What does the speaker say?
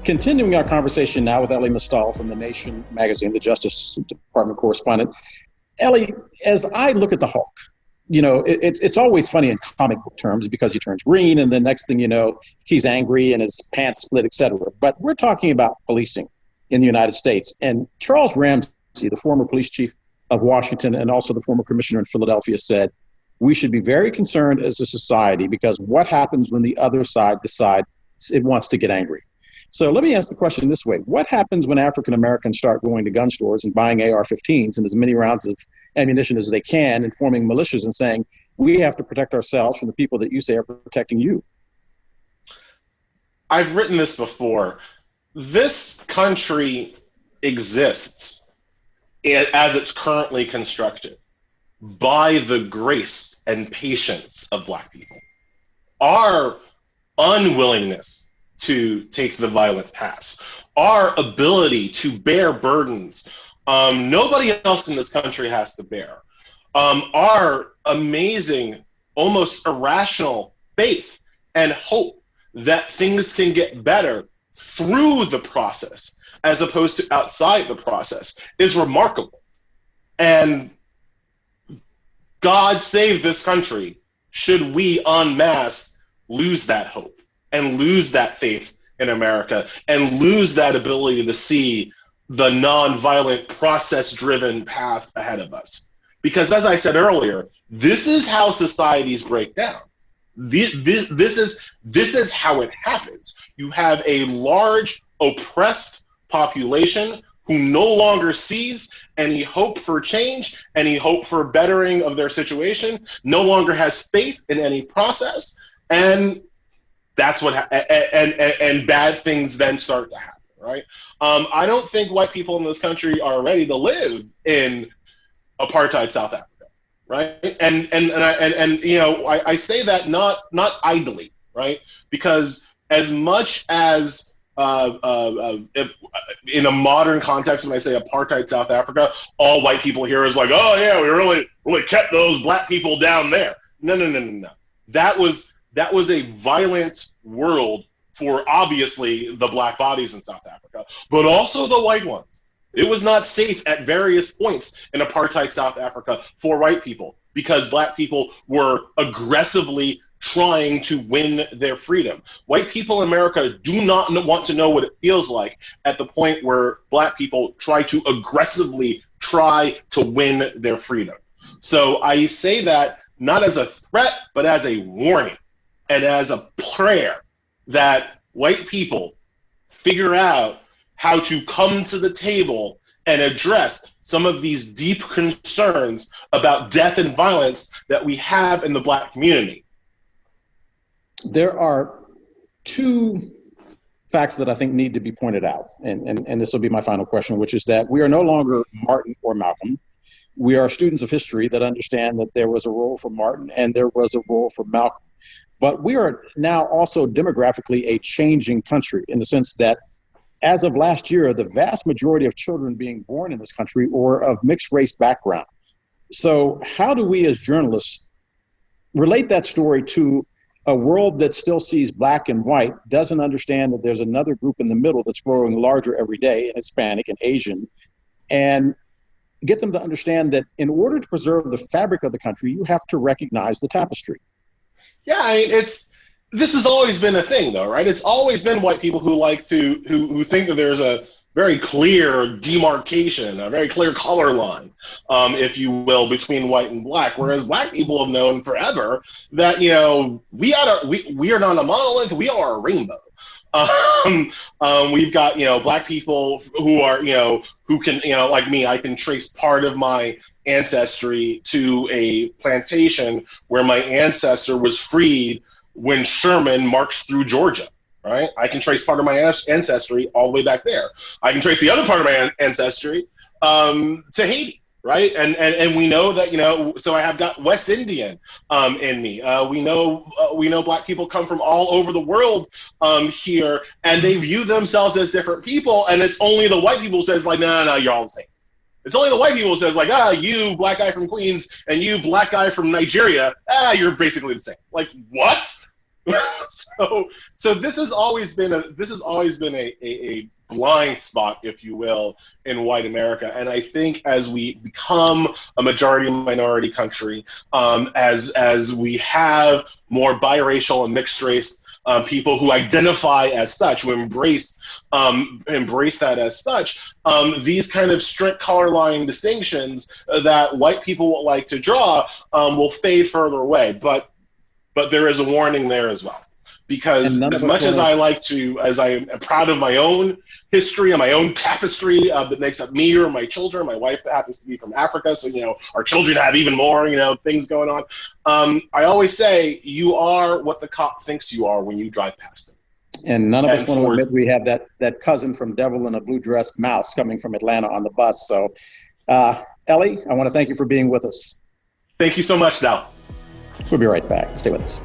Continuing our conversation now with Elie Mystal from The Nation magazine, the Justice Department correspondent. Elie, as I look at the Hulk, it's always funny in comic book terms because he turns green and the next thing you know, he's angry and his pants split, etc. But we're talking about policing in the United States. And Charles Ramsey, the former police chief of Washington and also the former commissioner in Philadelphia, said, we should be very concerned as a society because what happens when the other side decides it wants to get angry? So let me ask the question this way. What happens when African Americans start going to gun stores and buying AR-15s and as many rounds of ammunition as they can and forming militias and saying, we have to protect ourselves from the people that you say are protecting you? I've written this before. This country exists as it's currently constructed by the grace and patience of Black people. Our unwillingness to take the violent path, our ability to bear burdens nobody else in this country has to bear, our amazing, almost irrational faith and hope that things can get better through the process as opposed to outside the process is remarkable. And God save this country should we en masse lose that hope and lose that faith in America and lose that ability to see the nonviolent, process-driven path ahead of us. Because as I said earlier, this is how societies break down. This is how it happens. You have a large, oppressed population who no longer sees any hope for change, any hope for bettering of their situation, no longer has faith in any process, and that's what and bad things then start to happen, right? I don't think white people in this country are ready to live in apartheid South Africa, right? And I say that not idly, right? Because as much as if in a modern context, when I say apartheid South Africa, all white people here is like, oh yeah, we really kept those Black people down there. No. That was a violent world for obviously the Black bodies in South Africa, but also the white ones. It was not safe at various points in apartheid South Africa for white people because Black people were aggressively trying to win their freedom. White people in America do not want to know what it feels like at the point where Black people try to aggressively try to win their freedom. So I say that not as a threat, but as a warning and as a prayer that white people figure out how to come to the table and address some of these deep concerns about death and violence that we have in the Black community. There are two facts that I think need to be pointed out, and this will be my final question, which is that we are no longer Martin or Malcolm. We are students of history that understand that there was a role for Martin and there was a role for Malcolm. But we are now also demographically a changing country in the sense that as of last year, the vast majority of children being born in this country were of mixed race background. So how do we as journalists relate that story to a world that still sees Black and white, doesn't understand that there's another group in the middle that's growing larger every day, and Hispanic and Asian, and get them to understand that in order to preserve the fabric of the country, you have to recognize the tapestry? Yeah, I mean, this has always been a thing, though, right? It's always been white people who like to who think that there's a very clear demarcation, a very clear color line, if you will, between white and Black. Whereas Black people have known forever that we are not a monolith, we are a rainbow. We've got Black people who are who can like me. I can trace part of my ancestry to a plantation where my ancestor was freed when Sherman marched through Georgia, right? I can trace part of my ancestry all the way back there. I can trace the other part of my ancestry to Haiti, right? And we know that, so I have got West Indian in me. We know Black people come from all over the world here, and they view themselves as different people, and it's only the white people who says like, no, you're all the same. It's only the white people who says like, you Black guy from Queens and you Black guy from Nigeria, you're basically the same. Like, what? So this has always been a blind spot, if you will, in white America. And I think as we become a majority minority country, as we have more biracial and mixed race people who identify as such, who embrace that as such, these kind of strict color line distinctions that white people will like to draw will fade further away. But there is a warning there as well, because as much as I am proud of my own history and my own tapestry that makes up me or my children. My wife happens to be from Africa, so our children have even more things going on. I always say you are what the cop thinks you are when you drive past them. And none of us want to admit we have that cousin from Devil in a Blue Dress Mouse coming from Atlanta on the bus. So, Elie, I want to thank you for being with us. Thank you so much, Dal. We'll be right back. Stay with us.